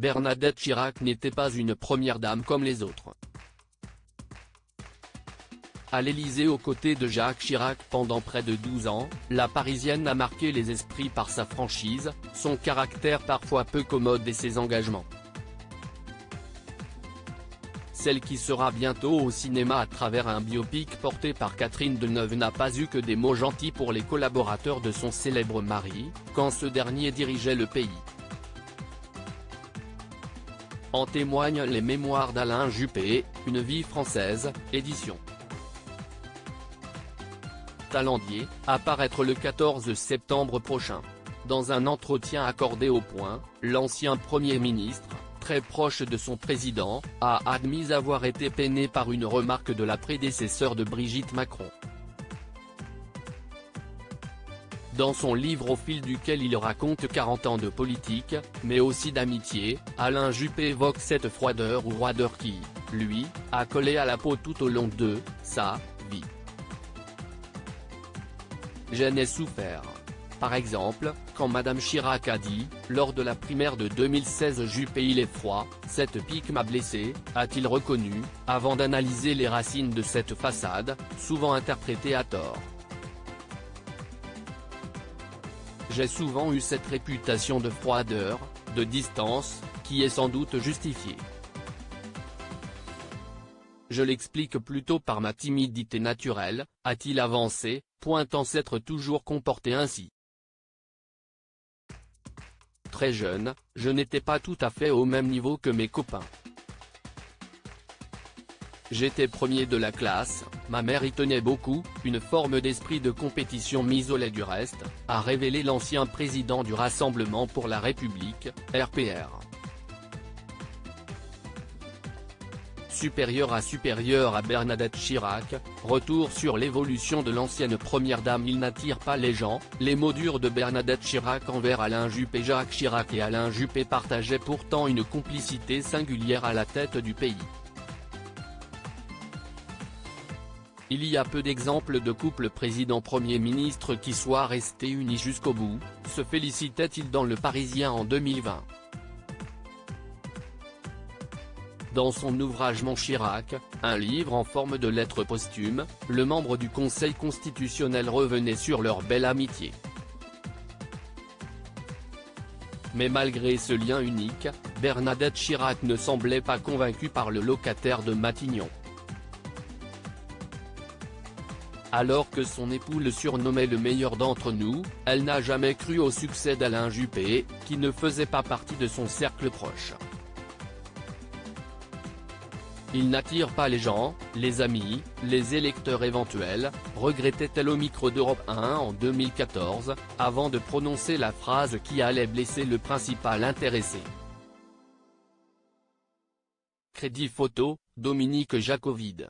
Bernadette Chirac n'était pas une première dame comme les autres. À l'Élysée aux côtés de Jacques Chirac pendant près de 12 ans, la Parisienne a marqué les esprits par sa franchise, son caractère parfois peu commode et ses engagements. Celle qui sera bientôt au cinéma à travers un biopic porté par Catherine Deneuve n'a pas eu que des mots gentils pour les collaborateurs de son célèbre mari, quand ce dernier dirigeait le pays. En témoignent les mémoires d'Alain Juppé, Une vie française, édition Talendier, à paraître le 14 septembre prochain. Dans un entretien accordé au Point, l'ancien Premier ministre, très proche de son président, a admis avoir été peiné par une remarque de la prédécesseure de Brigitte Macron. Dans son livre au fil duquel il raconte 40 ans de politique, mais aussi d'amitié, Alain Juppé évoque cette froideur ou roideur qui, lui, a collé à la peau tout au long de sa vie. J'en ai souffert. Par exemple, quand Madame Chirac a dit, lors de la primaire de 2016 Juppé il est froid, cette pique m'a blessé, a-t-il reconnu, avant d'analyser les racines de cette façade, souvent interprétée à tort. J'ai souvent eu cette réputation de froideur, de distance, qui est sans doute justifiée. Je l'explique plutôt par ma timidité naturelle, a-t-il avancé, pointant s'être toujours comporté ainsi. Très jeune, je n'étais pas tout à fait au même niveau que mes copains. J'étais premier de la classe, ma mère y tenait beaucoup, une forme d'esprit de compétition m'isolait du reste, a révélé l'ancien président du Rassemblement pour la République, RPR. Supérieur à Bernadette Chirac, retour sur l'évolution de l'ancienne première dame. Il n'attire pas les gens. Les mots durs de Bernadette Chirac envers Alain Juppé. Jacques Chirac et Alain Juppé partageaient pourtant une complicité singulière à la tête du pays. Il y a peu d'exemples de couples président-premier ministre qui soient restés unis jusqu'au bout, se félicitait-il dans Le Parisien en 2020. Dans son ouvrage Mon Chirac, un livre en forme de lettre posthume, le membre du Conseil constitutionnel revenait sur leur belle amitié. Mais malgré ce lien unique, Bernadette Chirac ne semblait pas convaincue par le locataire de Matignon. Alors que son époux le surnommait le meilleur d'entre nous, elle n'a jamais cru au succès d'Alain Juppé, qui ne faisait pas partie de son cercle proche. Il n'attire pas les gens, les amis, les électeurs éventuels, regrettait-elle au micro d'Europe 1 en 2014, avant de prononcer la phrase qui allait blesser le principal intéressé. Crédit photo, Dominique Jacovide.